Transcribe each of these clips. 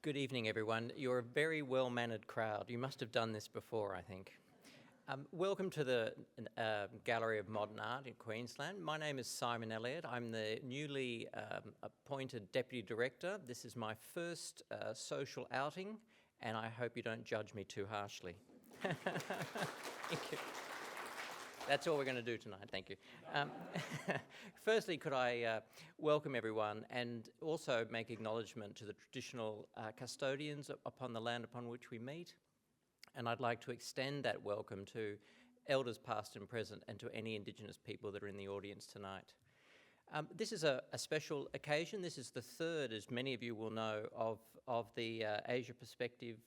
Good evening, everyone. You're a very well-mannered crowd. You must have done this before, I think. Welcome to the Gallery of Modern Art in Queensland. My name is Simon Elliott. I'm the newly appointed Deputy Director. This is my first social outing, and I hope you don't judge me too harshly. Thank you. That's all we're going to do tonight, thank you. Firstly, could I welcome everyone and also make acknowledgement to the traditional custodians upon the land upon which we meet. And I'd like to extend that welcome to elders past and present and to any Indigenous people that are in the audience tonight. This is a special occasion. This is the third, as many of you will know, of the Asia Perspective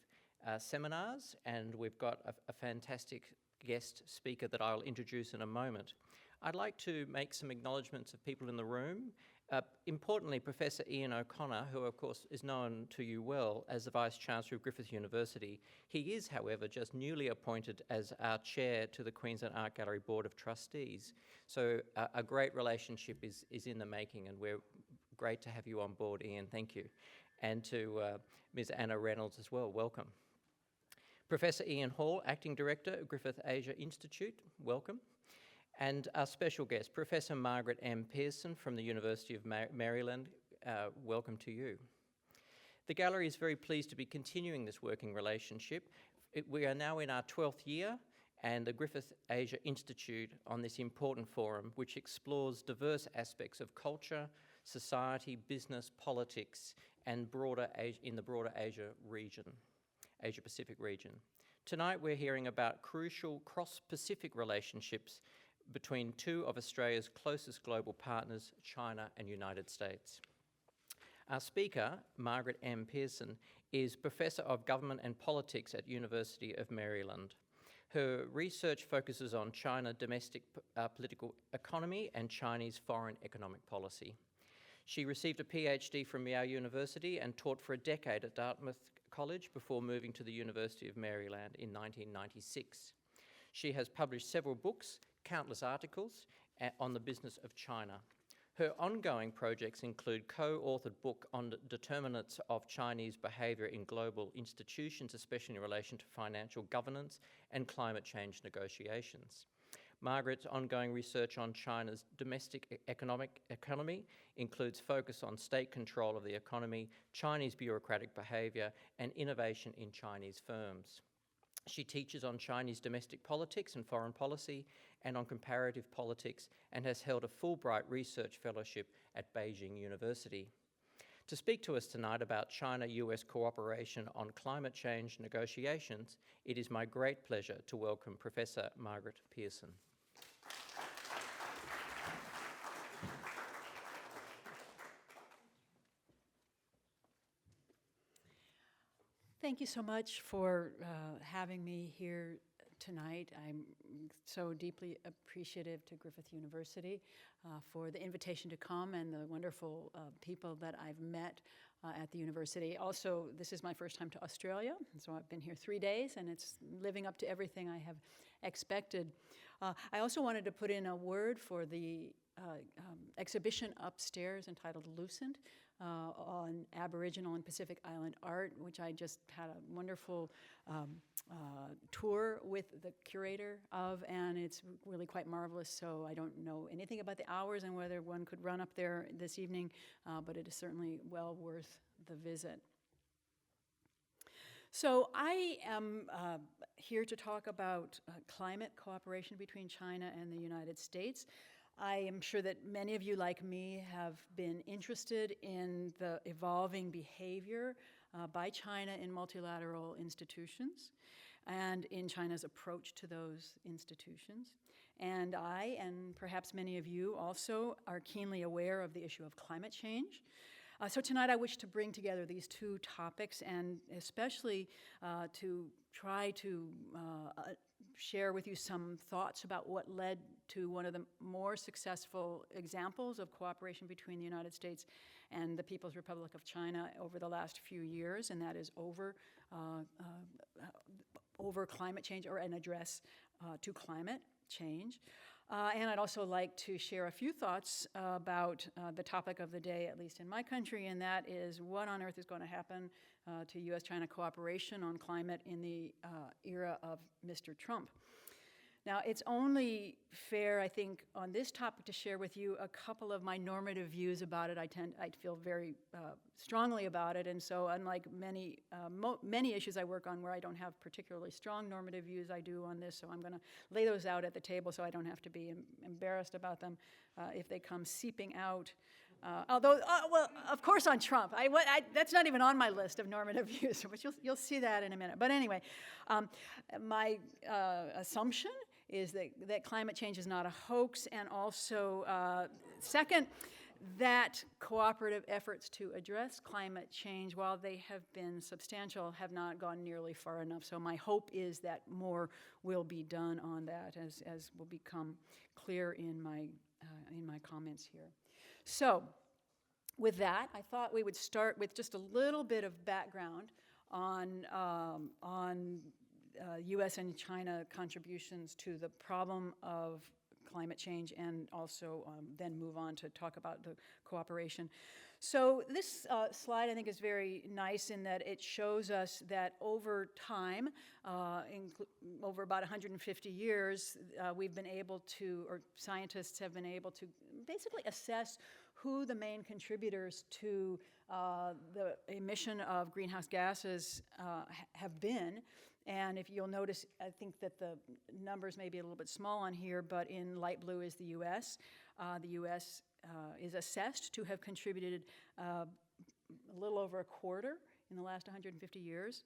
seminars, and we've got a fantastic guest speaker that I'll introduce in a moment. I'd like to make some acknowledgements of people in the room. Importantly, Professor Ian O'Connor, who of course is known to you well as the Vice-Chancellor of Griffith University. He is, however, just newly appointed as our chair to the Queensland Art Gallery Board of Trustees. So a great relationship is in the making, and we're great to have you on board, Ian, thank you. And to Ms. Anna Reynolds as well, welcome. Professor Ian Hall, Acting Director of Griffith Asia Institute, welcome. And our special guest, Professor Margaret M. Pearson from the University of Maryland, welcome to you. The Gallery is very pleased to be continuing this working relationship. We are now in our 12th year, and the Griffith Asia Institute on this important forum, which explores diverse aspects of culture, society, business, politics, and in the broader Asia-Pacific region. Tonight we're hearing about crucial cross-Pacific relationships between two of Australia's closest global partners, China and United States. Our speaker, Margaret M. Pearson, is Professor of Government and Politics at University of Maryland. Her research focuses on China domestic political economy and Chinese foreign economic policy. She received a PhD from Yale University and taught for a decade at Dartmouth College before moving to the University of Maryland in 1996. She has published several books, countless articles on the business of China. Her ongoing projects include co-authored book on determinants of Chinese behaviour in global institutions, especially in relation to financial governance and climate change negotiations. Margaret's ongoing research on China's domestic economy includes focus on state control of the economy, Chinese bureaucratic behaviour, and innovation in Chinese firms. She teaches on Chinese domestic politics and foreign policy and on comparative politics, and has held a Fulbright Research Fellowship at Beijing University. To speak to us tonight about China-US cooperation on climate change negotiations, it is my great pleasure to welcome Professor Margaret Pearson. Thank you so much for having me here tonight. I'm so deeply appreciative to Griffith University for the invitation to come and the wonderful people that I've met at the university. Also, this is my first time to Australia, so I've been here 3 days, and it's living up to everything I have expected. I also wanted to put in a word for the exhibition upstairs entitled Lucent on Aboriginal and Pacific Island art, which I just had a wonderful tour with the curator of, and it's really quite marvelous. So I don't know anything about the hours and whether one could run up there this evening, but it is certainly well worth the visit. So I am here to talk about climate cooperation between China and the United States. I am sure that many of you, like me, have been interested in the evolving behavior by China in multilateral institutions and in China's approach to those institutions. And I, and perhaps many of you also, are keenly aware of the issue of climate change. So tonight I wish to bring together these two topics, and especially to try to share with you some thoughts about what led to one of the more successful examples of cooperation between the United States and the People's Republic of China over the last few years, and that is over climate change, or an address to climate change. And I'd also like to share a few thoughts about the topic of the day, at least in my country, and that is what on earth is going to happen to U.S.-China cooperation on climate in the era of Mr. Trump. Now, it's only fair, I think, on this topic to share with you a couple of my normative views about it. I feel very strongly about it, and so unlike many issues I work on where I don't have particularly strong normative views, I do on this, so I'm going to lay those out at the table so I don't have to be embarrassed about them if they come seeping out. Although, well, of course on Trump. That's not even on my list of normative views, but you'll see that in a minute. But anyway, my assumption is that climate change is not a hoax, and also, second, that cooperative efforts to address climate change, while they have been substantial, have not gone nearly far enough. So my hope is that more will be done on that, as will become clear in my comments here. So with that, I thought we would start with just a little bit of background on U.S. and China contributions to the problem of climate change, and also then move on to talk about the cooperation. So this slide, I think, is very nice in that it shows us that over time, over about 150 years, we've been able to, or scientists have been able to basically assess who the main contributors to the emission of greenhouse gases have been. And if you'll notice, I think that the numbers may be a little bit small on here, but in light blue is the U.S. The U.S. Is assessed to have contributed a little over a quarter in the last 150 years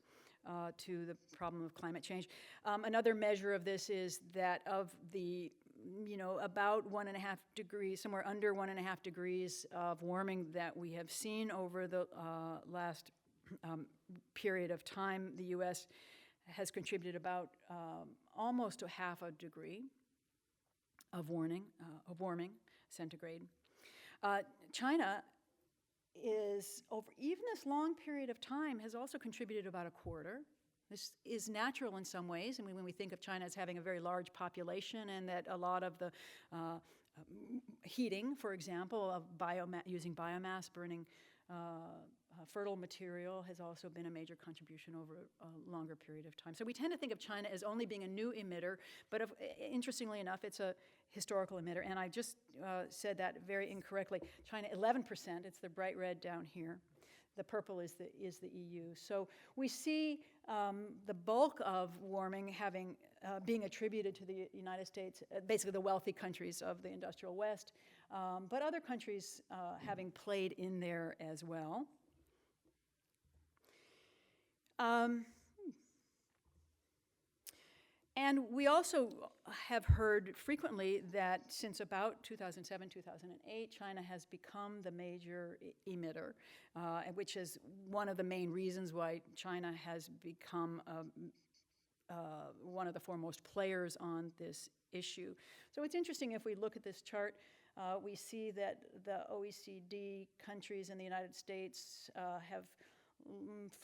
to the problem of climate change. Another measure of this is that of the, about 1.5 degrees, somewhere under 1.5 degrees of warming that we have seen over the last period of time, the U.S. has contributed about almost a half a degree of warming centigrade. China is, over even this long period of time, has also contributed about a quarter. This is natural in some ways. I mean, when we think of China as having a very large population, and that a lot of the heating, for example, of using biomass, burning fertile material, has also been a major contribution over a longer period of time. So we tend to think of China as only being a new emitter, but interestingly enough, it's a historical emitter. And I just said that very incorrectly. China, 11%, it's the bright red down here. The purple is the EU. So we see the bulk of warming being attributed to the United States, basically the wealthy countries of the industrial West, but other countries having played in there as well. And we also have heard frequently that since about 2007, 2008, China has become the major emitter, which is one of the main reasons why China has become one of the foremost players on this issue. So it's interesting, if we look at this chart, we see that the OECD countries and the United States have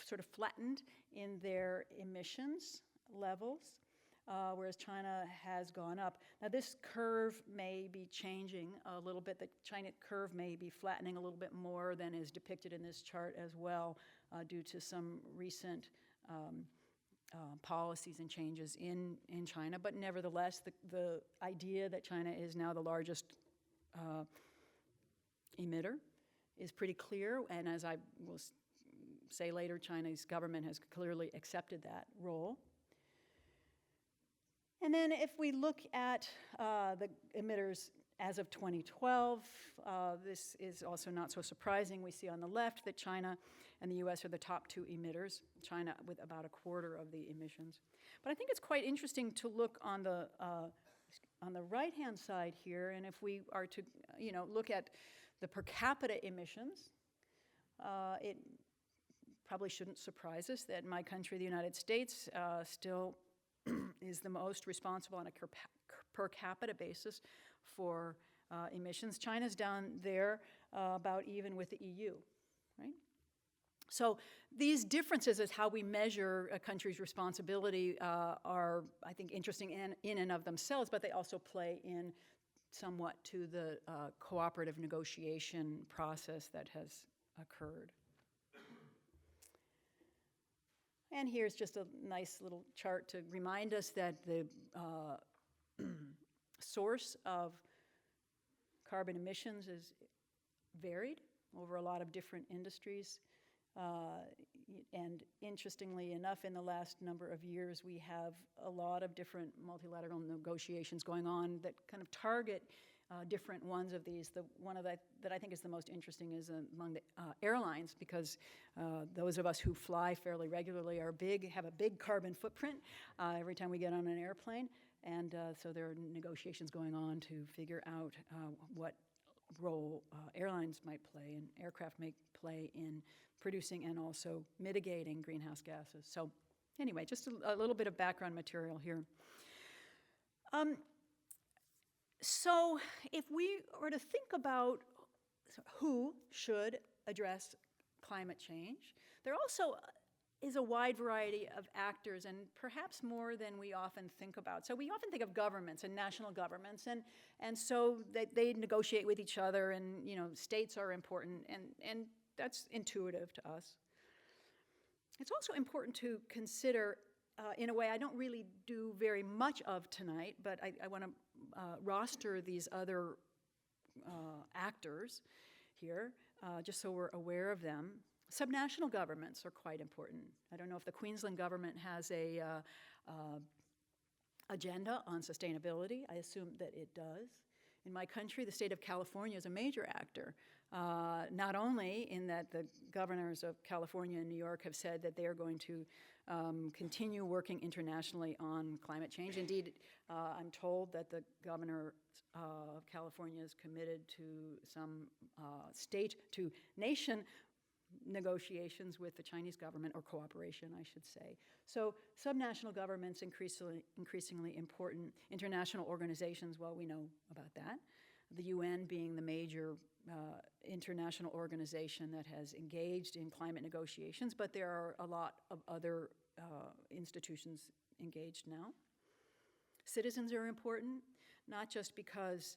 sort of flattened in their emissions levels, whereas China has gone up. Now this curve may be changing a little bit. The China curve may be flattening a little bit more than is depicted in this chart as well, due to some recent policies and changes in China. But nevertheless, the idea that China is now the largest emitter is pretty clear, and as I will say later, China's government has clearly accepted that role. And then if we look at the emitters as of 2012, this is also not so surprising. We see on the left that China and the US are the top two emitters, China with about a quarter of the emissions. But I think it's quite interesting to look on the right-hand side here, and if we are to look at the per capita emissions, it probably shouldn't surprise us that my country, the United States, still is the most responsible on a per capita basis for emissions. China's down there about even with the EU, right? So these differences as how we measure a country's responsibility are, I think, interesting in and of themselves, but they also play in somewhat to the cooperative negotiation process that has occurred. And here's just a nice little chart to remind us that the source of carbon emissions is varied over a lot of different industries. And interestingly enough, in the last number of years, we have a lot of different multilateral negotiations going on that kind of target different ones of these. The one of that I think is the most interesting is among the airlines, because those of us who fly fairly regularly have a big carbon footprint every time we get on an airplane. And so there are negotiations going on to figure out what role airlines might play and aircraft may play in producing and also mitigating greenhouse gases. So anyway, just a little bit of background material here. So if we were to think about who should address climate change, there also is a wide variety of actors, and perhaps more than we often think about. So we often think of governments and national governments, and so they negotiate with each other, and states are important, and that's intuitive to us. It's also important to consider, in a way I don't really do very much of tonight, but I want to roster these other actors here, just so we're aware of them. Subnational governments are quite important. I don't know if the Queensland government has a agenda on sustainability. I assume that it does. In my country, the state of California is a major actor, not only in that the governors of California and New York have said that they are going to continue working internationally on climate change. Indeed, I'm told that the governor of California is committed to some state-to-nation negotiations with the Chinese government, or cooperation, I should say. So subnational governments increasingly important. International organizations, well, we know about that. The UN being the major international organization that has engaged in climate negotiations, but there are a lot of other institutions engaged now. Citizens are important, not just because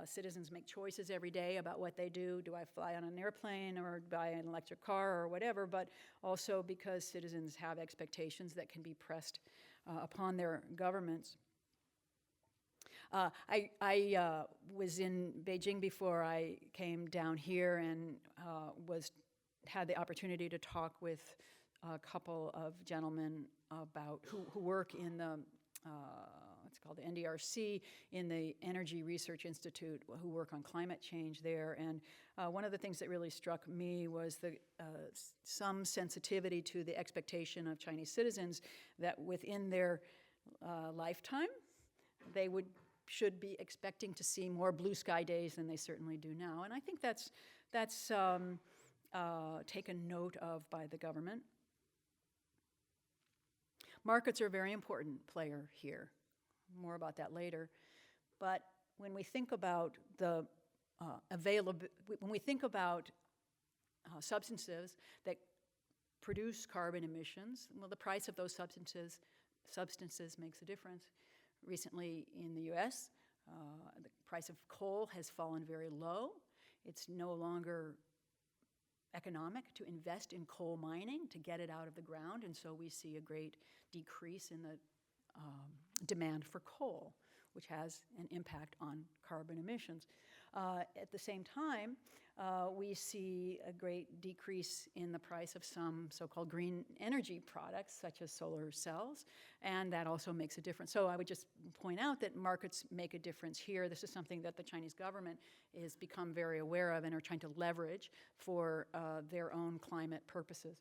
citizens make choices every day about what they do. Do I fly on an airplane or buy an electric car or whatever, but also because citizens have expectations that can be pressed upon their governments. I was in Beijing before I came down here, and had the opportunity to talk with a couple of gentlemen about who work in the what's called the NDRC, in the Energy Research Institute, who work on climate change there. And one of the things that really struck me was some sensitivity to the expectation of Chinese citizens that within their lifetime, they should be expecting to see more blue sky days than they certainly do now. And I think that's taken note of by the government. Markets are a very important player here. More about that later. But when we think about the when we think about substances that produce carbon emissions, well, the price of those substances makes a difference. Recently in the US, the price of coal has fallen very low. It's no longer economic to invest in coal mining to get it out of the ground, and so we see a great decrease in the demand for coal, which has an impact on carbon emissions. At the same time, we see a great decrease in the price of some so-called green energy products, such as solar cells, and that also makes a difference. So I would just point out that markets make a difference here. This is something that the Chinese government has become very aware of and are trying to leverage for their own climate purposes.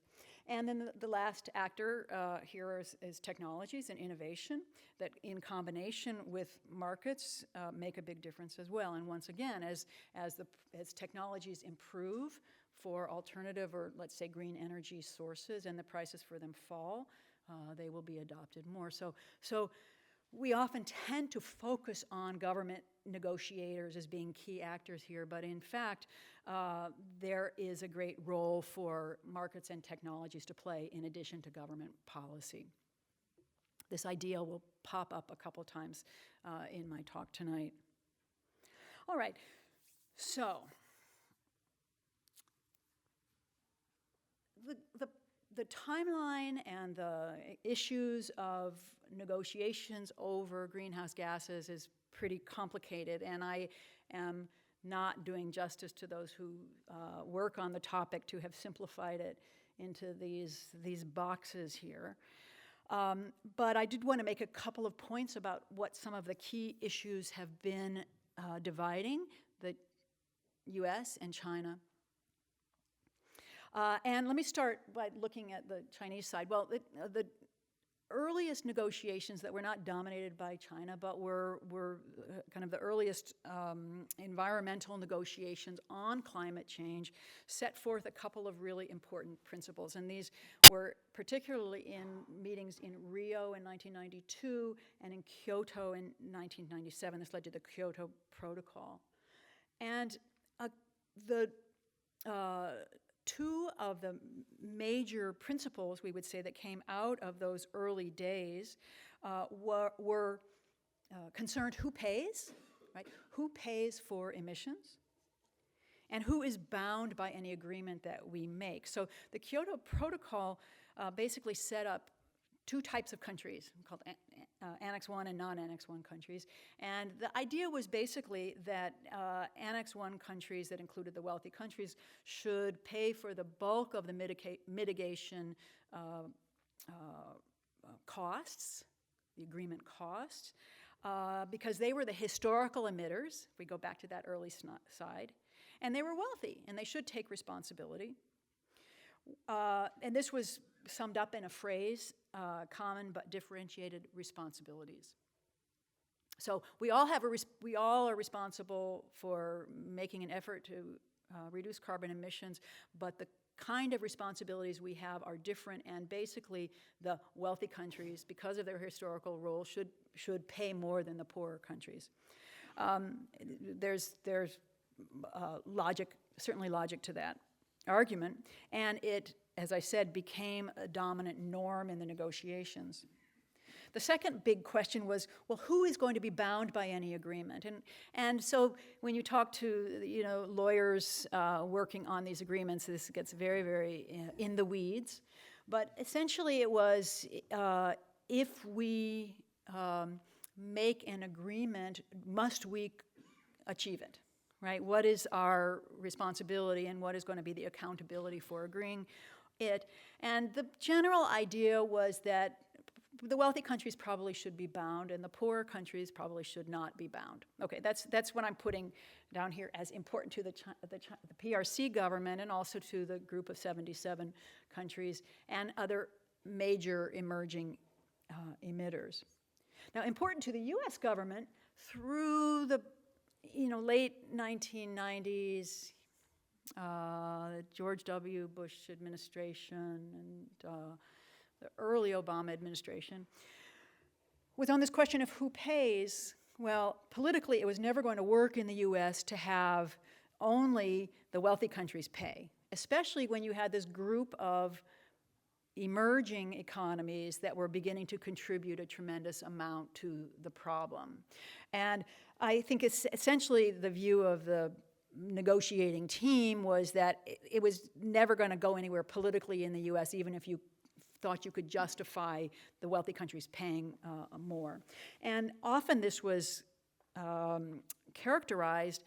And then the last actor here is technologies and innovation that, in combination with markets, make a big difference as well. And once again, as technologies improve for alternative, or let's say green energy sources, and the prices for them fall, they will be adopted more. So we often tend to focus on government negotiators as being key actors here, but in fact, there is a great role for markets and technologies to play in addition to government policy. This idea will pop up a couple times in my talk tonight. All right, so the timeline and the issues of negotiations over greenhouse gases is pretty complicated, and I am not doing justice to those who work on the topic to have simplified it into these boxes here. But I did want to make a couple of points about what some of the key issues have been dividing the US and China. And let me start by looking at the Chinese side. Well, the earliest negotiations that were not dominated by China, but were kind of the earliest environmental negotiations on climate change, set forth a couple of really important principles. And these were particularly in meetings in Rio in 1992 and in Kyoto in 1997. This led to the Kyoto Protocol. And two of the major principles, we would say, that came out of those early days were concerned who pays, right? Who pays for emissions? And who is bound by any agreement that we make? So the Kyoto Protocol basically set up two types of countries called Annex 1 and non-Annex 1 countries. And the idea was basically that Annex 1 countries that included the wealthy countries should pay for the bulk of the mitigation costs, the agreement costs, because they were the historical emitters, if we go back to that early side, and they were wealthy, and they should take responsibility. And this was summed up in a phrase, common but differentiated responsibilities. So we all are responsible for making an effort to reduce carbon emissions, but the kind of responsibilities we have are different, and basically the wealthy countries, because of their historical role, should pay more than the poorer countries. There's certainly logic to that argument, and it, as I said, became a dominant norm in the negotiations. The second big question was, well, who is going to be bound by any agreement? And so when you talk to lawyers working on these agreements, this gets very, very in the weeds. But essentially it was, if we make an agreement, must we achieve it? Right? What is our responsibility, and what is going to be the accountability for agreeing it? And the general idea was that the wealthy countries probably should be bound, and the poorer countries probably should not be bound. Okay, that's what I'm putting down here as important to the PRC government, and also to the group of 77 countries and other major emerging emitters. Now, important to the U.S. government through the late 1990s, the George W. Bush administration and the early Obama administration, was on this question of who pays. Well, politically, it was never going to work in the U.S. to have only the wealthy countries pay, especially when you had this group of emerging economies that were beginning to contribute a tremendous amount to the problem. And I think it's essentially the view of the negotiating team was that it was never going to go anywhere politically in the U.S., even if you thought you could justify the wealthy countries paying more. And often this was characterized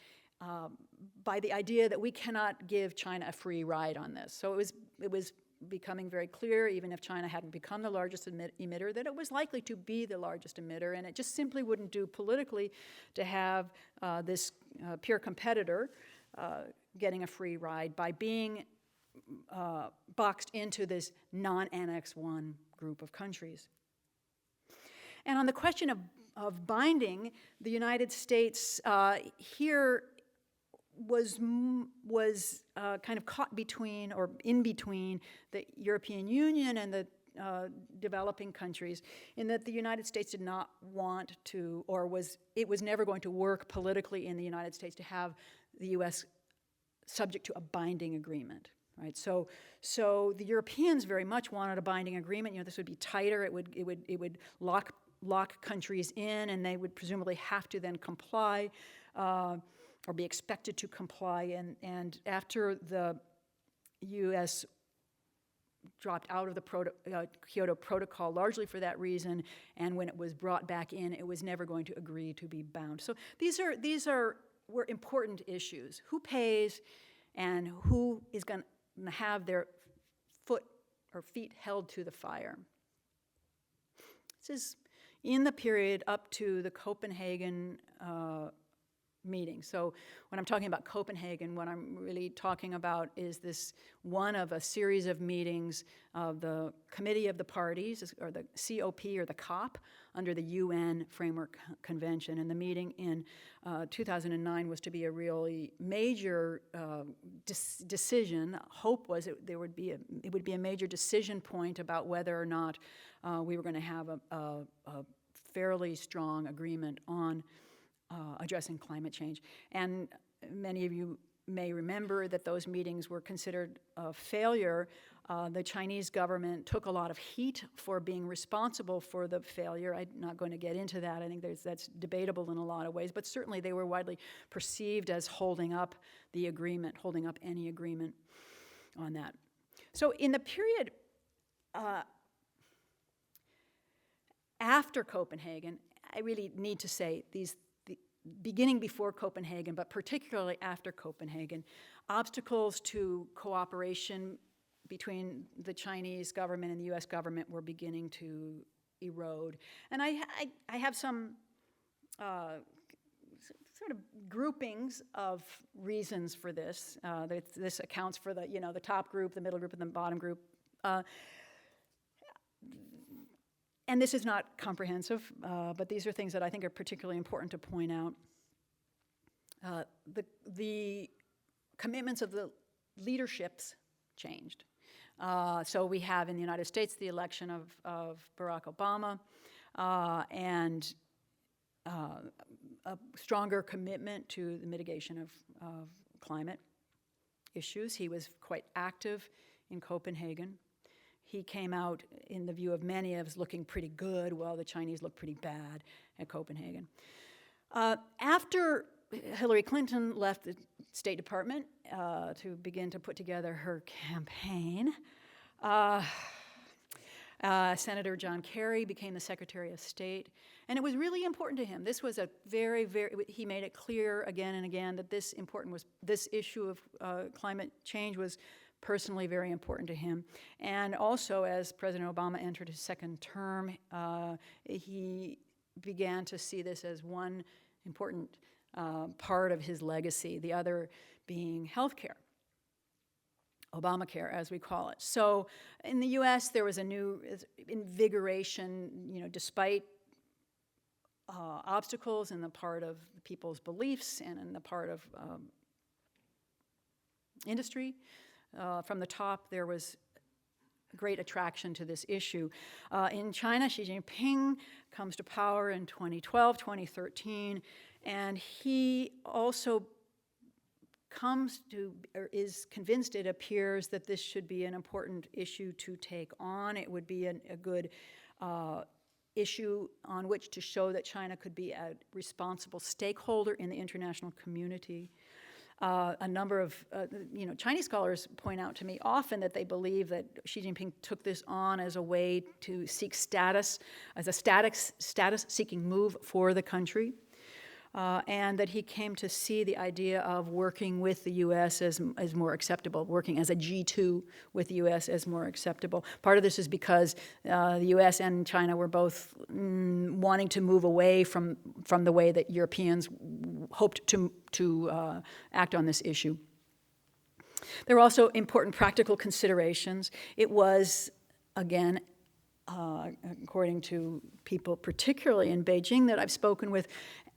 by the idea that we cannot give China a free ride on this. So it was becoming very clear, even if China hadn't become the largest emitter, that it was likely to be the largest emitter, and it just simply wouldn't do politically to have this peer competitor getting a free ride by being boxed into this non-Annex 1 group of countries. And on the question of binding, the United States here was kind of caught between, or in between, the European Union and the developing countries, in that the United States did not want to, or it was never going to work politically in the United States to have the U.S. subject to a binding agreement, right? So the Europeans very much wanted a binding agreement. You know, this would be tighter. It would lock countries in, and they would presumably have to then comply or be expected to comply. And after the U.S. dropped out of the Kyoto Protocol largely for that reason, and when it was brought back in, it was never going to agree to be bound. So these were important issues. Who pays and who is going to have their foot or feet held to the fire? This is in the period up to the Copenhagen meeting. So when I'm talking about Copenhagen, what I'm really talking about is this one of a series of meetings of the Committee of the Parties, or the COP or the COP, under the UN Framework Convention. And the meeting in 2009 was to be a really major decision. Hope was it would be a major decision point about whether or not we were going to have a fairly strong agreement on addressing climate change. And many of you may remember that those meetings were considered a failure. The Chinese government took a lot of heat for being responsible for the failure. I'm not going to get into that. I think that's debatable in a lot of ways, but certainly they were widely perceived as holding up the agreement, holding up any agreement on that. So in the period after Copenhagen, I really need to say beginning before Copenhagen, but particularly after Copenhagen, obstacles to cooperation between the Chinese government and the U.S. government were beginning to erode. And I have some sort of groupings of reasons for this. This accounts for the top group, the middle group, and the bottom group. And this is not comprehensive, but these are things that I think are particularly important to point out. The commitments of the leaderships changed. So we have in the United States the election of Barack Obama and a stronger commitment to the mitigation of climate issues. He was quite active in Copenhagen. He came out, in the view of many, as looking pretty good, while the Chinese looked pretty bad at Copenhagen. After Hillary Clinton left the State Department to begin to put together her campaign, Senator John Kerry became the Secretary of State, and it was really important to him. This was a he made it clear again and again that this issue of climate change was personally very important to him. And also, as President Obama entered his second term, he began to see this as one important part of his legacy, the other being health care, Obamacare, as we call it. So in the U.S., there was a new invigoration, despite obstacles in the part of people's beliefs and in the part of industry. From the top, there was great attraction to this issue. In China, Xi Jinping comes to power in 2012, 2013, and he also is convinced, it appears, that this should be an important issue to take on. It would be a good issue on which to show that China could be a responsible stakeholder in the international community. A number of Chinese scholars point out to me often that they believe that Xi Jinping took this on as a way to seek status, as a status-seeking move for the country, and that he came to see the idea of working with the U.S. as more acceptable, working as a G2 with the U.S. as more acceptable. Part of this is because the U.S. and China were both wanting to move away from the way that Europeans hoped to act on this issue. There were also important practical considerations. It was, again, according to people, particularly in Beijing that I've spoken with,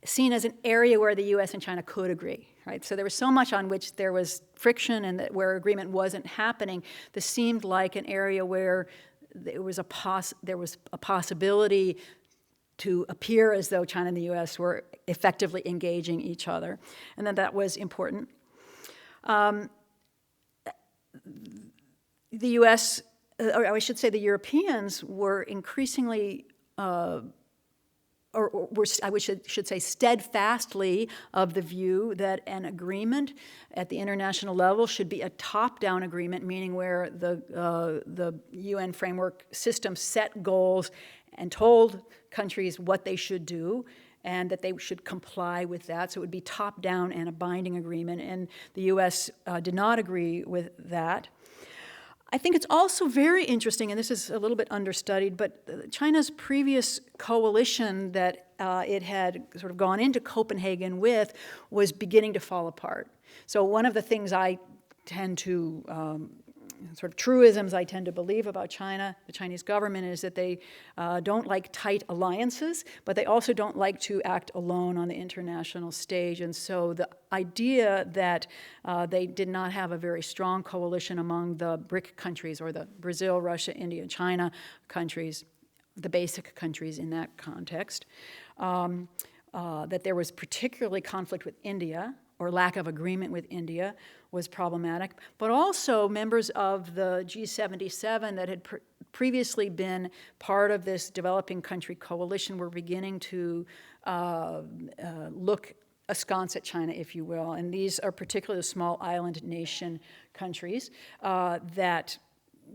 seen as an area where the U.S. and China could agree, right? So there was so much on which there was friction and where agreement wasn't happening. This seemed like an area where there was a possibility to appear as though China and the U.S. were effectively engaging each other, and that was important. The U.S., or I should say the Europeans, were increasingly, should say steadfastly of the view that an agreement at the international level should be a top-down agreement, meaning where the UN framework system set goals and told countries what they should do, and that they should comply with that. So it would be top-down and a binding agreement, and the U.S. Did not agree with that. I think it's also very interesting, and this is a little bit understudied, but China's previous coalition that it had sort of gone into Copenhagen with was beginning to fall apart. So one of the things I tend to, sort of truisms I tend to believe about China, the Chinese government, is that they don't like tight alliances, but they also don't like to act alone on the international stage. And so the idea that they did not have a very strong coalition among the BRIC countries, or the Brazil, Russia, India, China countries, the basic countries in that context, that there was particularly conflict with India, or lack of agreement with India, was problematic, but also members of the G77 that had previously been part of this developing country coalition were beginning to look askance at China, if you will, and these are particularly the small island nation countries that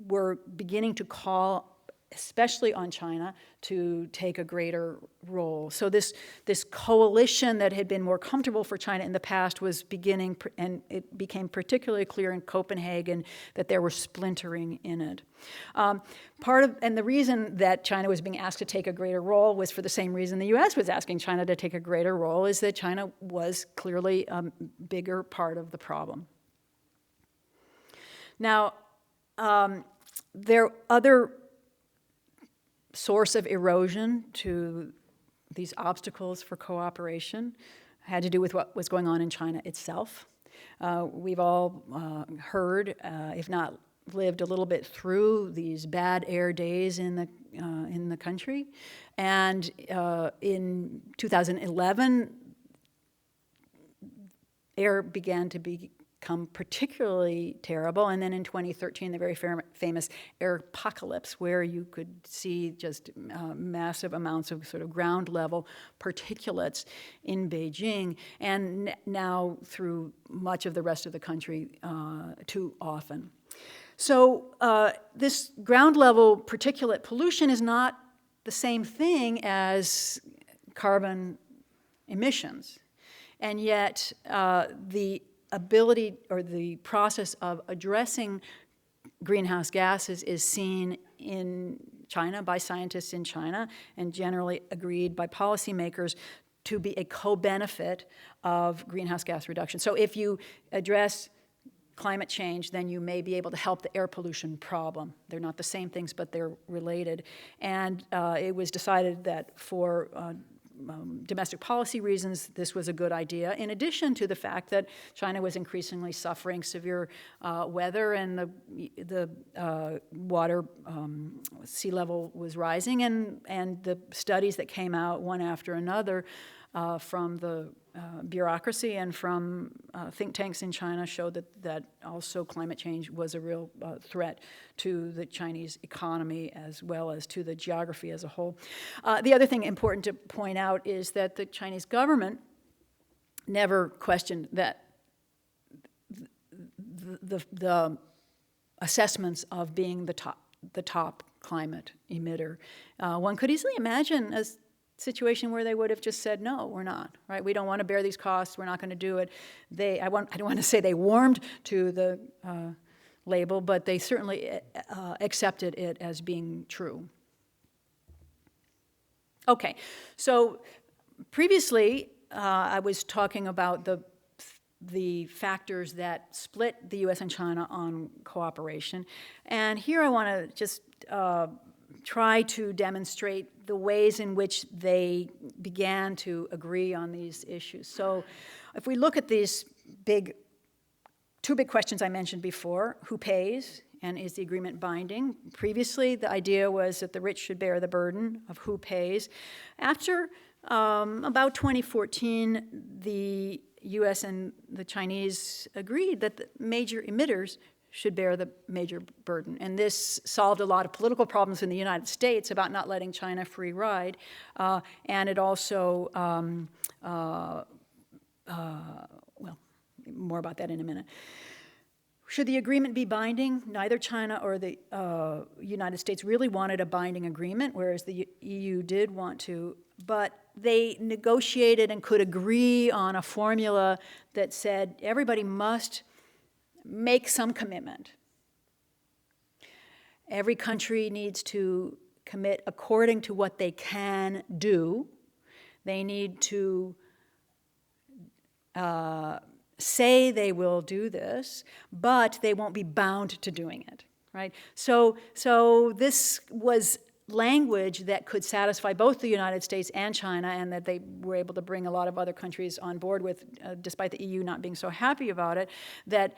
were beginning to call especially on China, to take a greater role. So this coalition that had been more comfortable for China in the past was beginning, and it became particularly clear in Copenhagen that there were splintering in it. And the reason that China was being asked to take a greater role was for the same reason the U.S. was asking China to take a greater role, is that China was clearly a bigger part of the problem. Now, there are other source of erosion to these obstacles for cooperation had to do with what was going on in China itself. We've all heard, if not lived a little bit through, these bad air days in the country. And in 2011, air began to become particularly terrible, and then in 2013, the very famous air apocalypse, where you could see just massive amounts of sort of ground level particulates in Beijing, and now through much of the rest of the country too often. So this ground level particulate pollution is not the same thing as carbon emissions, and yet the ability or the process of addressing greenhouse gases is seen in China by scientists in China, and generally agreed by policymakers to be a co-benefit of greenhouse gas reduction. So if you address climate change, then you may be able to help the air pollution problem. They're not the same things, but they're related. And it was decided that for domestic policy reasons, this was a good idea, in addition to the fact that China was increasingly suffering severe weather, and the water sea level was rising, and the studies that came out one after another from the bureaucracy and from think tanks in China showed that also climate change was a real threat to the Chinese economy as well as to the geography as a whole. The other thing important to point out is that the Chinese government never questioned that the assessments of being the top climate emitter. One could easily imagine a situation where they would have just said, no, we're not, right? We don't want to bear these costs. We're not going to do it. I don't want to say they warmed to the label, but they certainly accepted it as being true. Okay, so previously I was talking about the factors that split the U.S. and China on cooperation, and here I want to just try to demonstrate the ways in which they began to agree on these issues. So if we look at these two big questions I mentioned before, who pays and is the agreement binding? Previously, the idea was that the rich should bear the burden of who pays. After about 2014, the US and the Chinese agreed that the major emitters should bear the major burden. And this solved a lot of political problems in the United States about not letting China free ride. And it also, well, more about that in a minute. Should the agreement be binding? Neither China or the United States really wanted a binding agreement, whereas the EU did want to. But they negotiated and could agree on a formula that said everybody must make some commitment. Every country needs to commit according to what they can do. They need to say they will do this, but they won't be bound to doing it, right? So this was language that could satisfy both the United States and China, and that they were able to bring a lot of other countries on board with, despite the EU not being so happy about it, that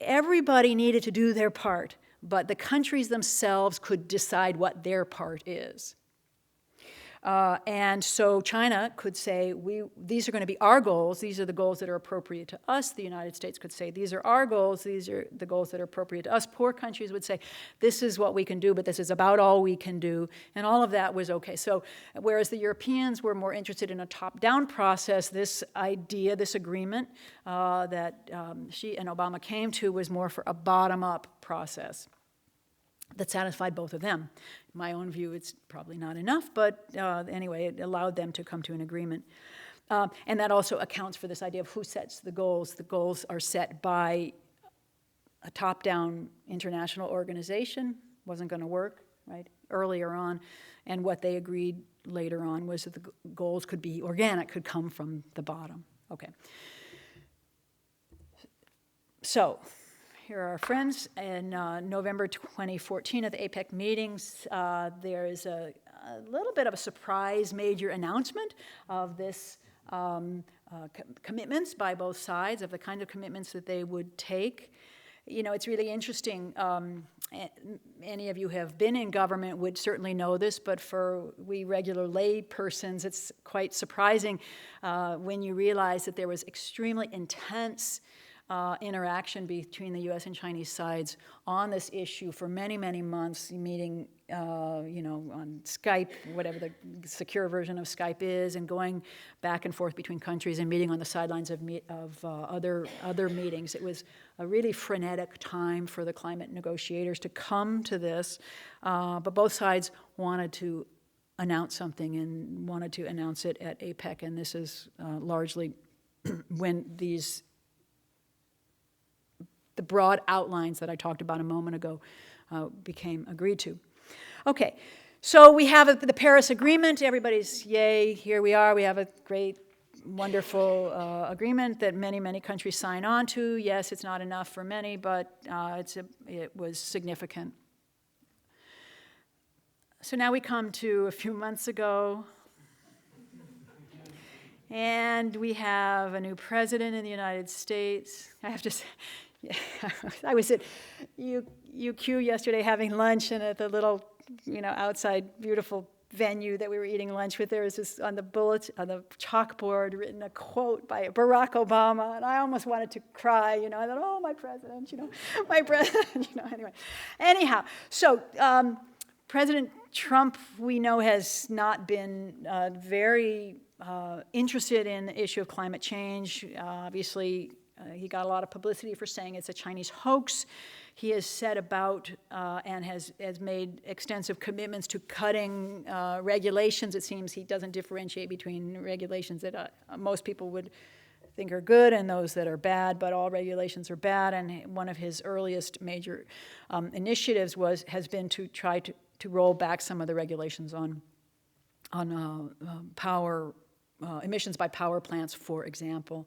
everybody needed to do their part, but the countries themselves could decide what their part is. And so China could say, these are going to be our goals. These are the goals that are appropriate to us. The United States could say, these are our goals. These are the goals that are appropriate to us. Poor countries would say, this is what we can do, but this is about all we can do. And all of that was okay. So whereas the Europeans were more interested in a top-down process, this idea, this agreement that Xi and Obama came to was more for a bottom-up process that satisfied both of them. In my own view, it's probably not enough, but anyway, it allowed them to come to an agreement. And that also accounts for this idea of who sets the goals. The goals are set by a top-down international organization. Wasn't going to work, right, earlier on. And what they agreed later on was that the goals could be organic, could come from the bottom. Okay. So here are our friends. In November 2014 at the APEC meetings, there is a little bit of a surprise major announcement of this commitments by both sides, of the kind of commitments that they would take. You know, it's really interesting. Any of you who have been in government would certainly know this, but for we regular lay persons, it's quite surprising when you realize that there was extremely intense interaction between the U.S. and Chinese sides on this issue for many, many months, meeting, you know, on Skype, whatever the secure version of Skype is, and going back and forth between countries and meeting on the sidelines of other meetings. It was a really frenetic time for the climate negotiators to come to this, but both sides wanted to announce something and wanted to announce it at APEC, and this is largely when the broad outlines that I talked about a moment ago became agreed to. Okay, so we have the Paris Agreement. Everybody's yay, here we are. We have a great, wonderful agreement that many, many countries sign on to. Yes, it's not enough for many, but it was significant. So now we come to a few months ago, and we have a new president in the United States. I have to say, I was at UQ yesterday having lunch, and at the little, you know, outside beautiful venue that we were eating lunch with, there was this on the chalkboard written a quote by Barack Obama, and I almost wanted to cry, you know. I thought, oh, my president, you know, my president, you know, anyway. Anyhow, so President Trump, we know, has not been very interested in the issue of climate change. Obviously, he got a lot of publicity for saying it's a Chinese hoax. He has said about and has made extensive commitments to cutting regulations. It seems he doesn't differentiate between regulations that most people would think are good and those that are bad, but all regulations are bad. And one of his earliest major initiatives has been to try to roll back some of the regulations on power emissions by power plants, for example.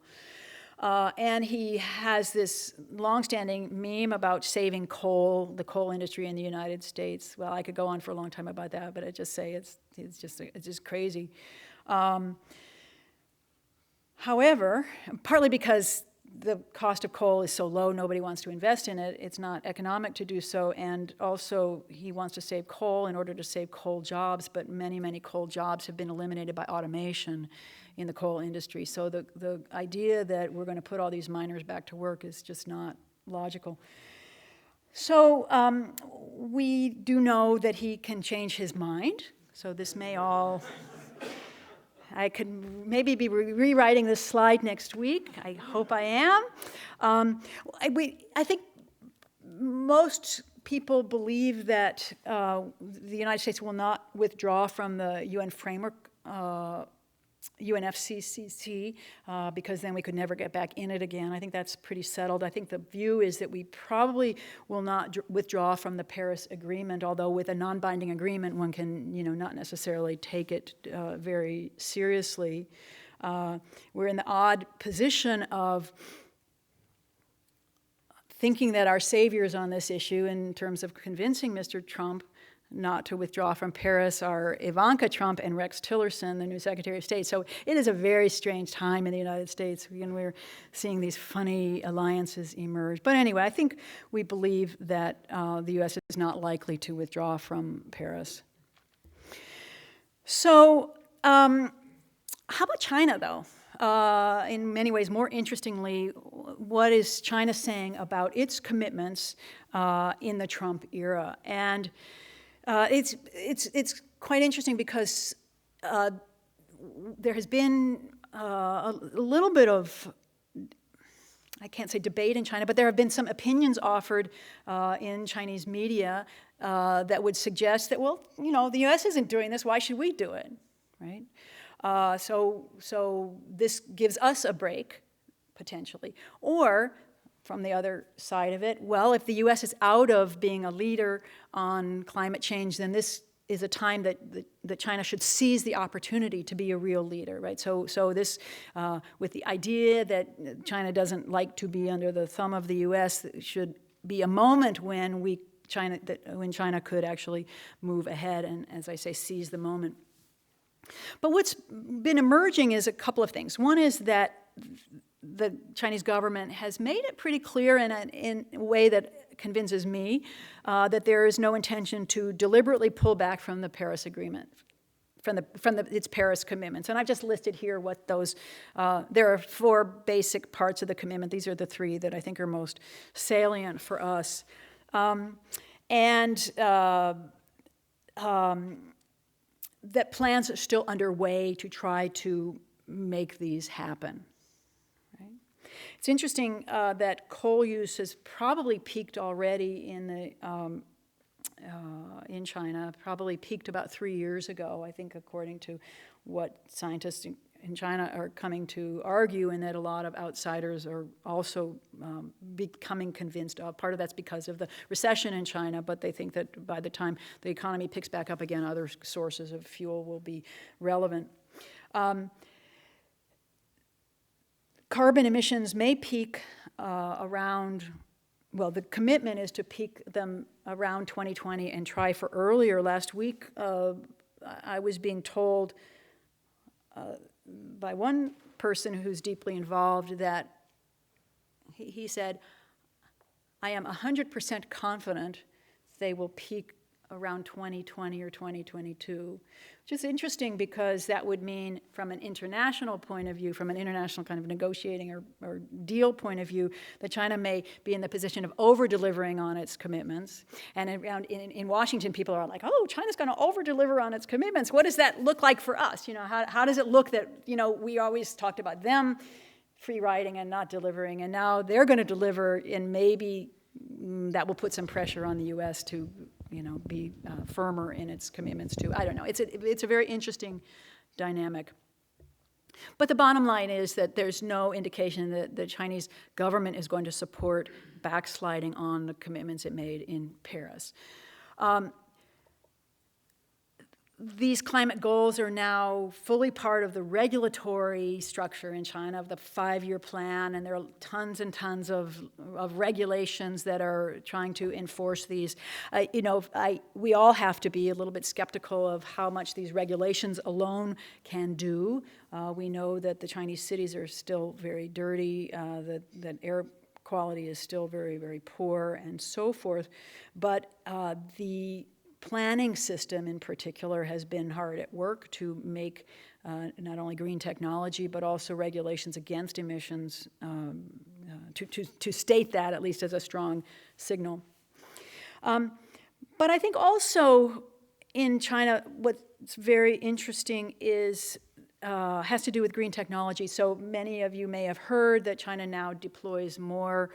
And he has this longstanding meme about saving coal, the coal industry in the United States. Well, I could go on for a long time about that, but I just say it's just crazy. However, partly because the cost of coal is so low, nobody wants to invest in it. It's not economic to do so. And also, he wants to save coal in order to save coal jobs. But many, many coal jobs have been eliminated by automation in the coal industry. So the idea that we're going to put all these miners back to work is just not logical. So we do know that he can change his mind. So this may all... I could maybe be rewriting this slide next week. I hope I am. I think most people believe that the United States will not withdraw from the UN framework, UNFCCC, because then we could never get back in it again. I think that's pretty settled. I think the view is that we probably will not withdraw from the Paris Agreement, although with a non-binding agreement, one can, not necessarily take it very seriously. We're in the odd position of thinking that our saviors on this issue, in terms of convincing Mr. Trump not to withdraw from Paris, are Ivanka Trump and Rex Tillerson, the new Secretary of State. So it is a very strange time in the United States. We're seeing these funny alliances emerge. But anyway, I think we believe that the U.S. is not likely to withdraw from Paris. So how about China, though? In many ways, more interestingly, what is China saying about its commitments in the Trump era? And it's quite interesting because there has been a little bit of, I can't say debate in China, but there have been some opinions offered in Chinese media that would suggest that, well, the U.S. isn't doing this, why should we do it, right? So this gives us a break, potentially. Or, from the other side of it, well, if the U.S. is out of being a leader on climate change, then this is a time that China should seize the opportunity to be a real leader, right? So this, with the idea that China doesn't like to be under the thumb of the U.S., should be a moment when China could actually move ahead and, as I say, seize the moment. But what's been emerging is a couple of things. One is that the Chinese government has made it pretty clear in a way that convinces me that there is no intention to deliberately pull back from the Paris Agreement, from its Paris commitments. And I've just listed here what those, there are 4 basic parts of the commitment. These are the 3 that I think are most salient for us. That plans are still underway to try to make these happen. It's interesting that coal use has probably peaked already in China, probably peaked about 3 years ago, I think, according to what scientists in China are coming to argue, and that a lot of outsiders are also becoming convinced of. Part of that's because of the recession in China, but they think that by the time the economy picks back up again, other sources of fuel will be relevant. Carbon emissions may peak around, well, the commitment is to peak them around 2020 and try for earlier. Last week, I was being told by one person who's deeply involved that he said, I am 100% confident they will peak around 2020 or 2022, which is interesting because that would mean, from an international point of view, from an international kind of negotiating or deal point of view, that China may be in the position of over-delivering on its commitments. And in Washington, people are like, oh, China's going to over-deliver on its commitments. What does that look like for us? How does it look that, we always talked about them free riding and not delivering, and now they're going to deliver, and maybe that will put some pressure on the U.S. to be firmer in its commitments too. I don't know. It's a very interesting dynamic. But the bottom line is that there's no indication that the Chinese government is going to support backsliding on the commitments it made in Paris. these climate goals are now fully part of the regulatory structure in China of the 5-year plan, and there are tons and tons of regulations that are trying to enforce these. We all have to be a little bit skeptical of how much these regulations alone can do. We know that the Chinese cities are still very dirty, that air quality is still very, very poor, and so forth. But the planning system in particular has been hard at work to make not only green technology but also regulations against emissions, to state that at least as a strong signal. But I think also in China what's very interesting is has to do with green technology. So many of you may have heard that China now deploys more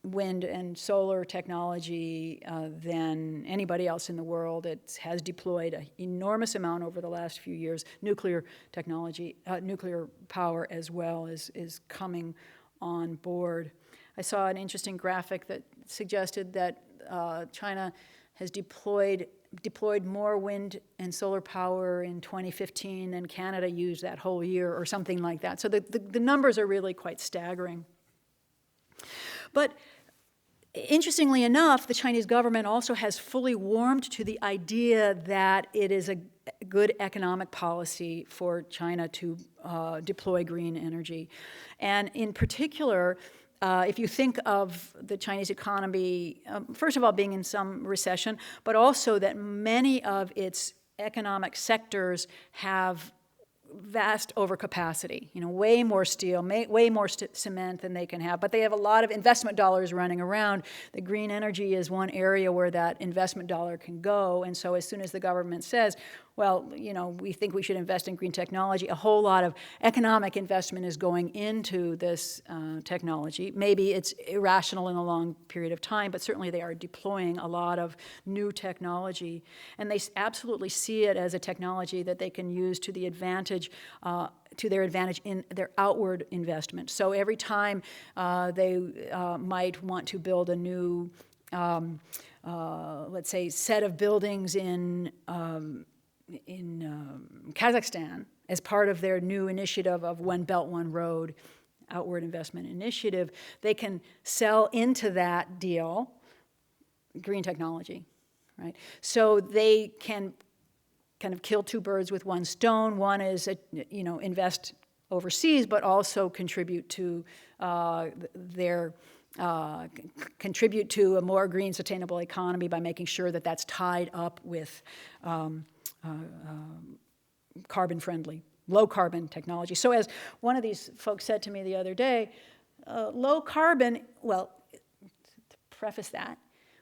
wind and solar technology than anybody else in the world. It has deployed an enormous amount over the last few years. Nuclear technology, nuclear power as well is coming on board. I saw an interesting graphic that suggested that China has deployed more wind and solar power in 2015 than Canada used that whole year or something like that. So the numbers are really quite staggering. But interestingly enough, the Chinese government also has fully warmed to the idea that it is a good economic policy for China to deploy green energy. And in particular, if you think of the Chinese economy, first of all, being in some recession, but also that many of its economic sectors have vast overcapacity, way more steel, way more cement than they can have, but they have a lot of investment dollars running around. The green energy is one area where that investment dollar can go, and so as soon as the government says, well, we think we should invest in green technology, a whole lot of economic investment is going into this technology. Maybe it's irrational in a long period of time, but certainly they are deploying a lot of new technology. And they absolutely see it as a technology that they can use to the advantage to their advantage in their outward investment. So every time they might want to build a new, let's say, set of buildings in Kazakhstan as part of their new initiative of One Belt, One Road, outward investment initiative, they can sell into that deal green technology, right? So they can kind of kill two birds with one stone. One is, invest overseas, but also contribute to contribute to a more green, sustainable economy by making sure that that's tied up with carbon-friendly, low-carbon technology. So as one of these folks said to me the other day, low carbon, well, to preface that,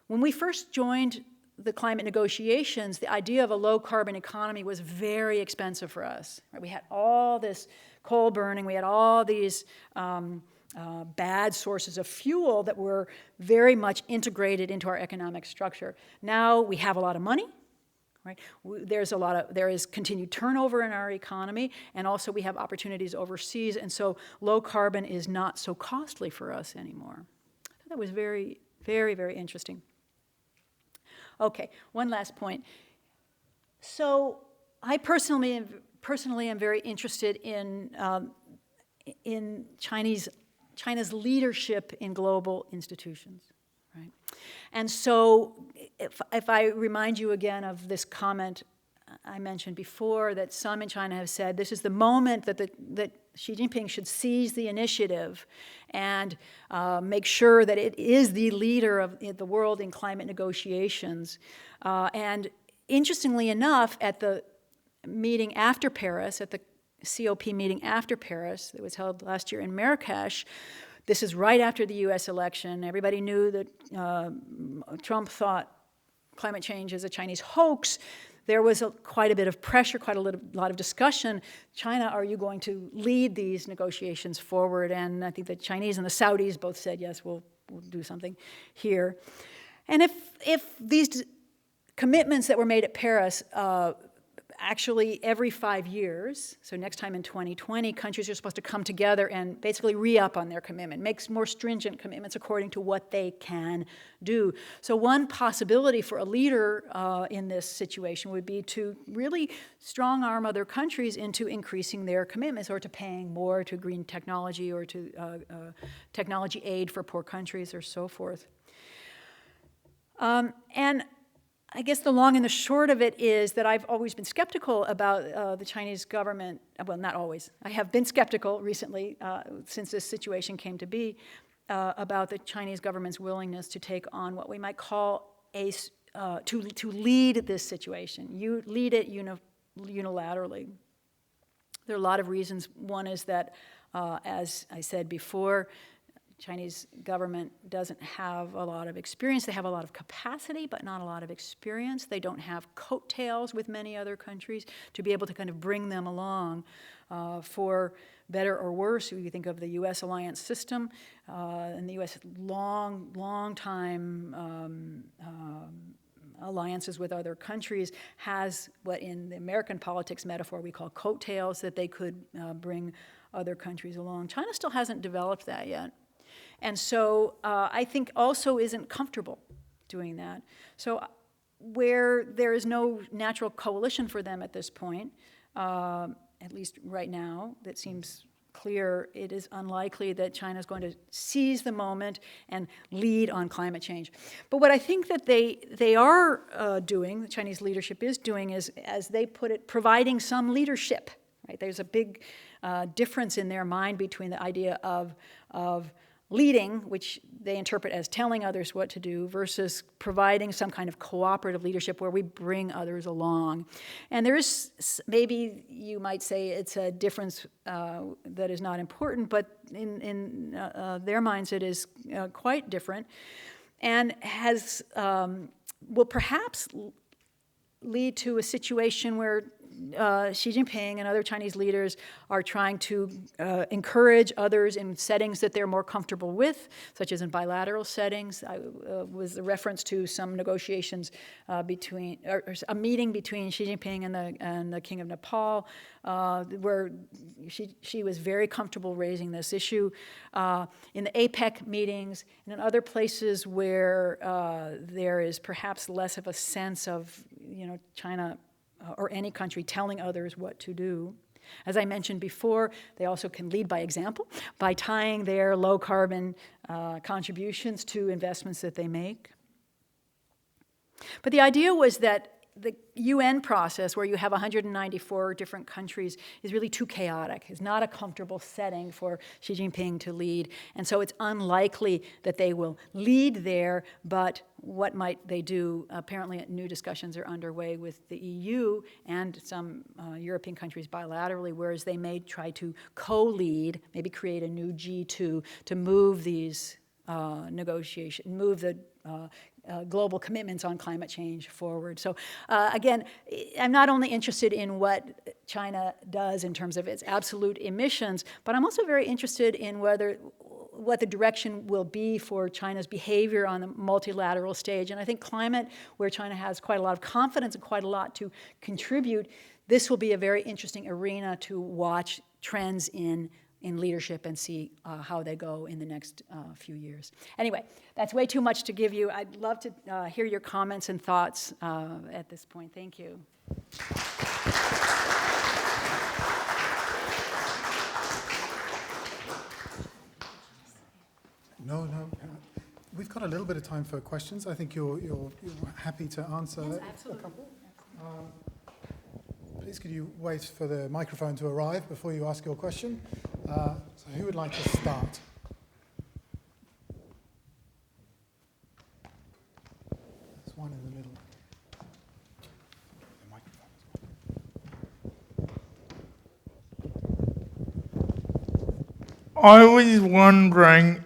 when we first joined the climate negotiations, the idea of a low-carbon economy was very expensive for us. Right? We had all this coal burning, we had all these bad sources of fuel that were very much integrated into our economic structure. Now we have a lot of money. Right? There is continued turnover in our economy, and also we have opportunities overseas, and so low carbon is not so costly for us anymore. I thought that was very, very, very interesting. Okay, one last point. So I personally am very interested in China's leadership in global institutions. Right? And so if I remind you again of this comment I mentioned before, that some in China have said this is the moment that Xi Jinping should seize the initiative and make sure that it is the leader of the world in climate negotiations. And interestingly enough, at the meeting after Paris, at the COP meeting after Paris that was held last year in Marrakesh, this is right after the U.S. election. Everybody knew that Trump thought climate change is a Chinese hoax. There was quite a bit of pressure, quite a lot of discussion. China, are you going to lead these negotiations forward? And I think the Chinese and the Saudis both said, yes, we'll do something here. And if these commitments that were made at Paris actually every 5 years, so next time in 2020, countries are supposed to come together and basically re-up on their commitment, make more stringent commitments according to what they can do. So one possibility for a leader in this situation would be to really strong-arm other countries into increasing their commitments or to paying more to green technology or to technology aid for poor countries or so forth. And I guess the long and the short of it is that I've always been skeptical about the Chinese government. Well, not always. I have been skeptical recently since this situation came to be about the Chinese government's willingness to take on what we might call to lead this situation. You lead it unilaterally. There are a lot of reasons. One is that, as I said before, Chinese government doesn't have a lot of experience. They have a lot of capacity, but not a lot of experience. They don't have coattails with many other countries to be able to kind of bring them along for better or worse. If you think of the U.S. alliance system, and the U.S. long time alliances with other countries has what in the American politics metaphor we call coattails, that they could bring other countries along. China still hasn't developed that yet. And so I think also isn't comfortable doing that. So where there is no natural coalition for them at this point, at least right now, that seems clear, it is unlikely that China is going to seize the moment and lead on climate change. But what I think that they are doing, the Chinese leadership is doing, is, as they put it, providing some leadership. Right? There's a big difference in their mind between the idea of leading, which they interpret as telling others what to do, versus providing some kind of cooperative leadership where we bring others along. And there is, maybe you might say it's a difference that is not important, but in their minds it is quite different, and has will perhaps lead to a situation where Xi Jinping and other Chinese leaders are trying to encourage others in settings that they're more comfortable with, such as in bilateral settings. Was the reference to some negotiations between, or a meeting between Xi Jinping and the King of Nepal, where she was very comfortable raising this issue. In the APEC meetings and in other places where there is perhaps less of a sense of, China or any country telling others what to do. As I mentioned before, they also can lead by example by tying their low-carbon contributions to investments that they make. But the idea was that the UN process, where you have 194 different countries, is really too chaotic. It's not a comfortable setting for Xi Jinping to lead. And so it's unlikely that they will lead there, but what might they do? Apparently new discussions are underway with the EU and some European countries bilaterally, whereas they may try to co-lead, maybe create a new G2 to move these negotiations, move the global commitments on climate change forward. So again, I'm not only interested in what China does in terms of its absolute emissions, but I'm also very interested in what the direction will be for China's behavior on the multilateral stage. And I think climate, where China has quite a lot of confidence and quite a lot to contribute, this will be a very interesting arena to watch trends in leadership and see how they go in the next few years. Anyway, that's way too much to give you. I'd love to hear your comments and thoughts at this point. Thank you. No. We've got a little bit of time for questions. I think you're happy to answer. Yes, absolutely. A couple. Please could you wait for the microphone to arrive before you ask your question? So who would like to start? There's one in the middle. The microphone as well. I was wondering,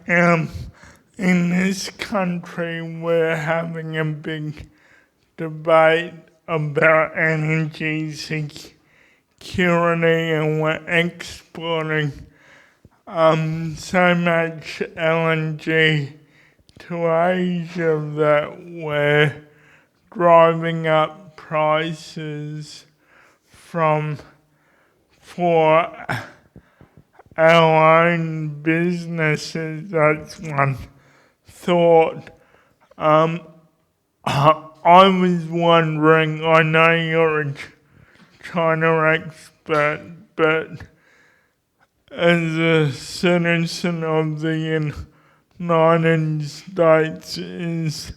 in this country we're having a big debate about energy security, and we're exporting so much LNG to Asia that we're driving up prices for our own businesses. That's one thought. I was wondering, I know you're a China expert, but as a citizen of the United States, is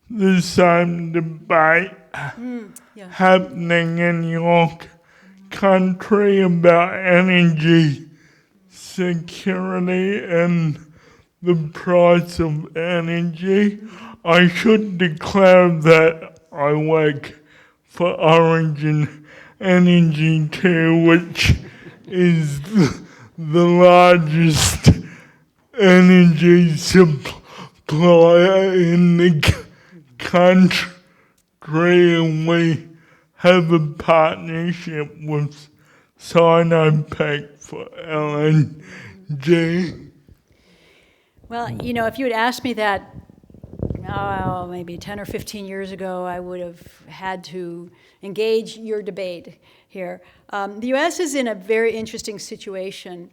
the same debate happening in your country about energy security and the price of energy? I should declare that I work for Origin Energy too, which is the largest energy supplier in the country, and we have a partnership with Sinopec for LNG. Well, you know, if you had asked me that maybe 10 or 15 years ago, I would have had to engage your debate here. The U.S. is in a very interesting situation.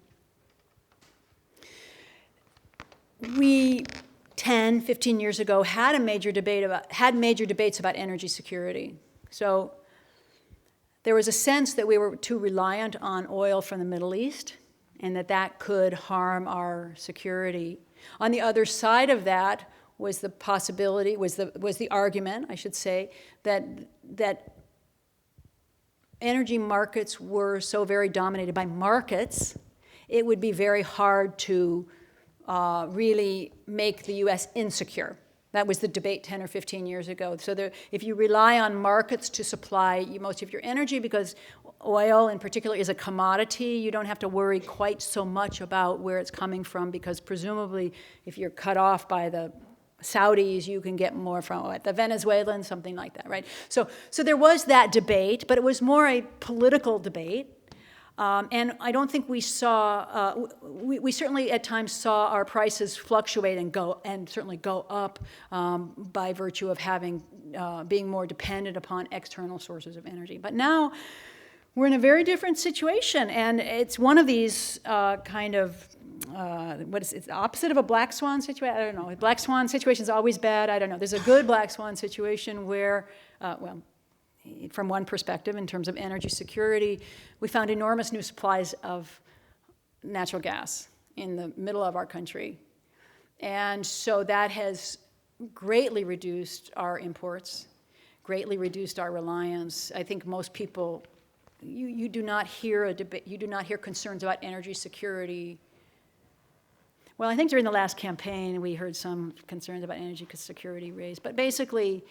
We 10, 15 years ago had major debates about energy security. So there was a sense that we were too reliant on oil from the Middle East and that could harm our security. On the other side of that was the possibility, was the argument, I should say, that energy markets were so very dominated by markets, it would be very hard to really make the U.S. insecure. That was the debate 10 or 15 years ago. So if you rely on markets to supply most of your energy, because oil in particular is a commodity, you don't have to worry quite so much about where it's coming from, because presumably if you're cut off by the Saudis, you can get more from the Venezuelans, something like that, right? So there was that debate, but it was more a political debate. And I don't think we saw, we certainly at times saw our prices fluctuate and certainly go up by virtue of being more dependent upon external sources of energy. But now we're in a very different situation, and it's one of these it's the opposite of a black swan situation? I don't know. A black swan situation is always bad. I don't know. There's a good black swan situation where, from one perspective, in terms of energy security, we found enormous new supplies of natural gas in the middle of our country. And so that has greatly reduced our imports, greatly reduced our reliance. I think most people, you do not hear a debate, you do not hear concerns about energy security. Well, I think during the last campaign, we heard some concerns about energy security raised. But basically,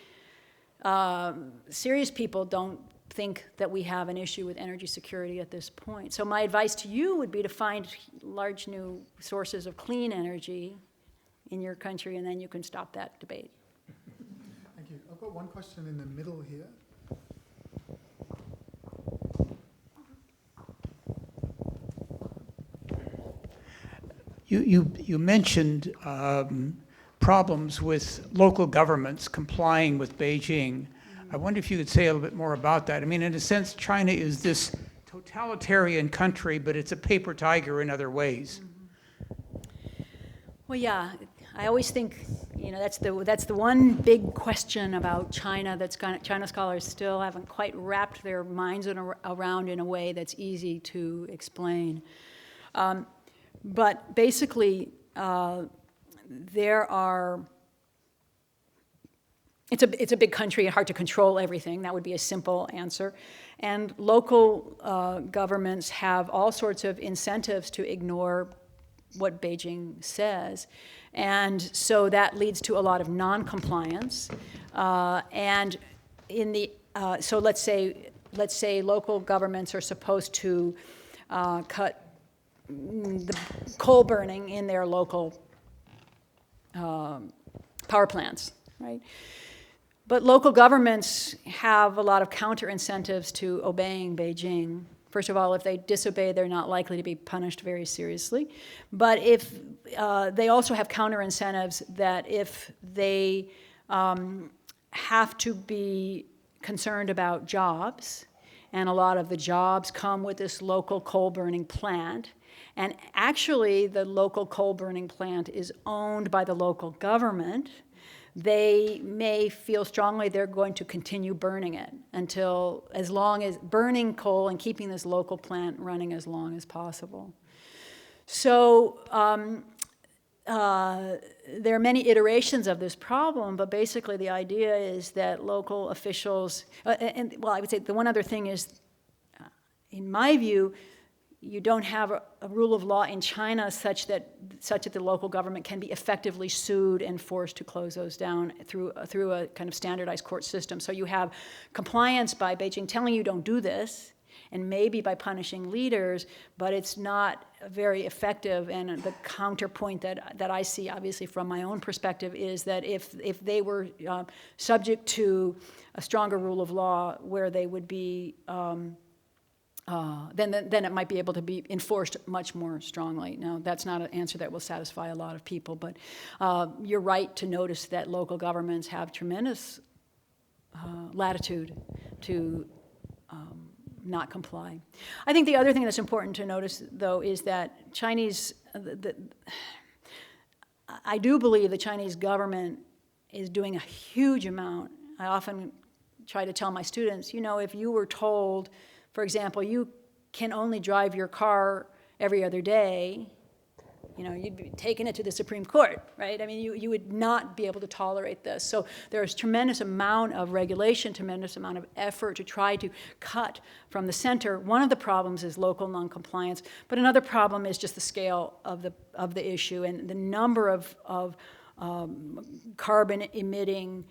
serious people don't think that we have an issue with energy security at this point. So my advice to you would be to find large new sources of clean energy in your country, and then you can stop that debate. Thank you. I've got one question in the middle here. You mentioned problems with local governments complying with Beijing. I wonder if you could say a little bit more about that. I mean, in a sense, China is this totalitarian country, but it's a paper tiger in other ways. Well, yeah, I always think, that's the one big question about China that China scholars still haven't quite wrapped their minds around in a way that's easy to explain. But basically, it's a big country and hard to control everything. That would be a simple answer. And local governments have all sorts of incentives to ignore what Beijing says. And so that leads to a lot of non-compliance. And so let's say local governments are supposed to cut the coal burning in their local power plants, right? But local governments have a lot of counter-incentives to obeying Beijing. First of all, if they disobey, they're not likely to be punished very seriously. But if they also have counter-incentives that if they have to be concerned about jobs, and a lot of the jobs come with this local coal burning plant. And actually, the local coal burning plant is owned by the local government. They may feel strongly they're going to continue burning it until, as long as burning coal and keeping this local plant running as long as possible. So there are many iterations of this problem, but basically the idea is that local officials, well, I would say the one other thing is, in my view, you don't have a rule of law in China such that the local government can be effectively sued and forced to close those down through a kind of standardized court system. So you have compliance by Beijing telling you don't do this, and maybe by punishing leaders, but it's not very effective. And the counterpoint that I see, obviously from my own perspective, is that if they were subject to a stronger rule of law where they would be then it might be able to be enforced much more strongly. Now, that's not an answer that will satisfy a lot of people, but you're right to notice that local governments have tremendous latitude to not comply. I think the other thing that's important to notice, though, is that I do believe the Chinese government is doing a huge amount. I often try to tell my students, if you were told, for example, you can only drive your car every other day, you'd be taking it to the Supreme Court, right? I mean, you would not be able to tolerate this. So there's tremendous amount of regulation, tremendous amount of effort to try to cut from the center. One of the problems is local noncompliance, but another problem is just the scale of the issue and the number of carbon emitting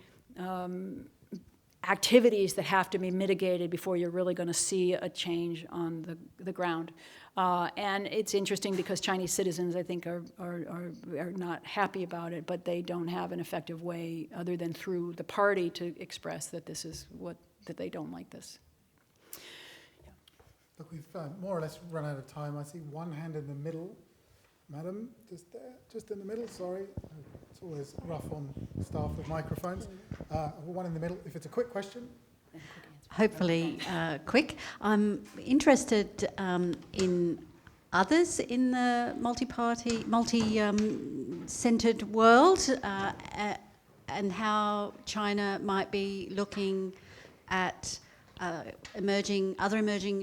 activities that have to be mitigated before you're really going to see a change on the ground. And it's interesting because Chinese citizens, I think, are not happy about it, but they don't have an effective way other than through the party to express that that they don't like this. Yeah. Look, we've more or less run out of time. I see one hand in the middle. Madam, just there, just in the middle, sorry. It's always rough on staff with microphones. One in the middle, if it's a quick question. Hopefully quick. I'm interested in others in the multi-centered world and how China might be looking at other emerging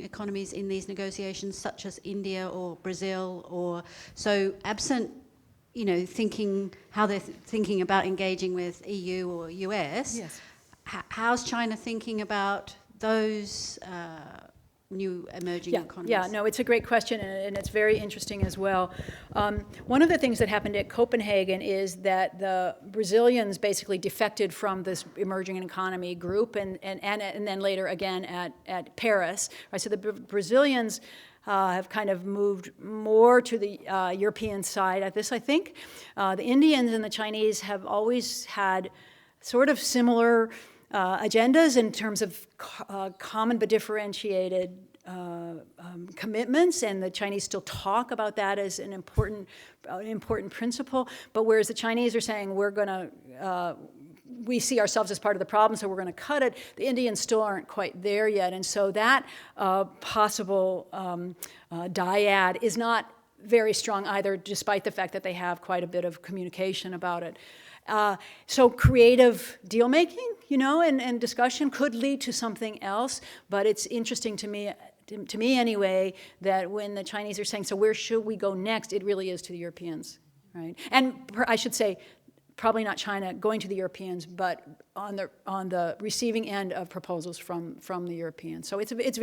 economies in these negotiations, such as India or Brazil, or so absent, thinking how they're thinking about engaging with EU or US. Yes. How's China thinking about those new emerging economies? Yeah, no, it's a great question, and it's very interesting as well. One of the things that happened at Copenhagen is that the Brazilians basically defected from this emerging economy group, and then later again at Paris. Right, so the Brazilians have kind of moved more to the European side at this, I think. The Indians and the Chinese have always had sort of similar agendas in terms of common but differentiated commitments, and the Chinese still talk about that as an important principle. But whereas the Chinese are saying we see ourselves as part of the problem, so we're going to cut it, the Indians still aren't quite there yet, and so that possible dyad is not very strong either, despite the fact that they have quite a bit of communication about it. So creative deal-making, and discussion could lead to something else, but it's interesting to me anyway, that when the Chinese are saying, so where should we go next, it really is to the Europeans, right? And I should say, probably not China going to the Europeans, but on the receiving end of proposals from the Europeans. So it is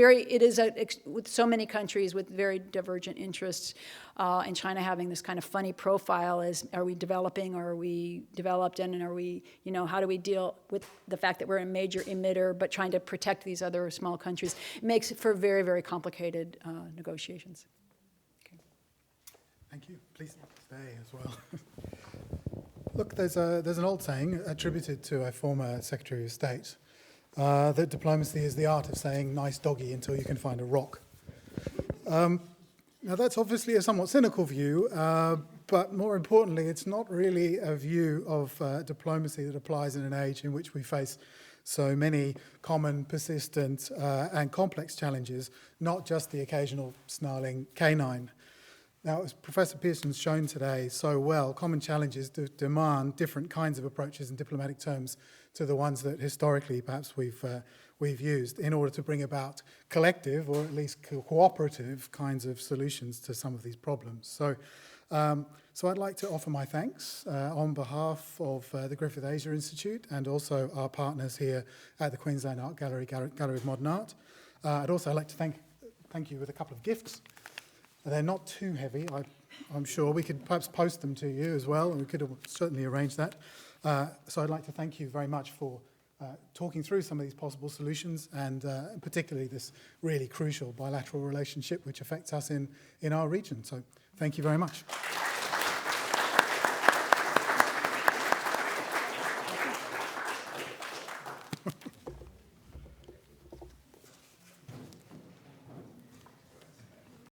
with so many countries with very divergent interests, and China having this kind of funny profile as, are we developing or are we developed, and are we, how do we deal with the fact that we're a major emitter but trying to protect these other small countries? It makes it for very, very complicated negotiations. Okay. Thank you. Please stay as well. Look, there's an old saying attributed to a former Secretary of State that diplomacy is the art of saying nice doggy until you can find a rock. Now that's obviously a somewhat cynical view, but more importantly, it's not really a view of diplomacy that applies in an age in which we face so many common, persistent and complex challenges, not just the occasional snarling canine. Now, as Professor Pearson's shown today so well, common challenges demand different kinds of approaches in diplomatic terms to the ones that historically perhaps we've used in order to bring about collective or at least cooperative kinds of solutions to some of these problems. So I'd like to offer my thanks on behalf of the Griffith Asia Institute and also our partners here at the Queensland Art Gallery, Gallery of Modern Art. I'd also like to thank you with a couple of gifts. They're not too heavy, I'm sure. We could perhaps post them to you as well, and we could certainly arrange that. So I'd like to thank you very much for talking through some of these possible solutions, and particularly this really crucial bilateral relationship which affects us in our region. So thank you very much.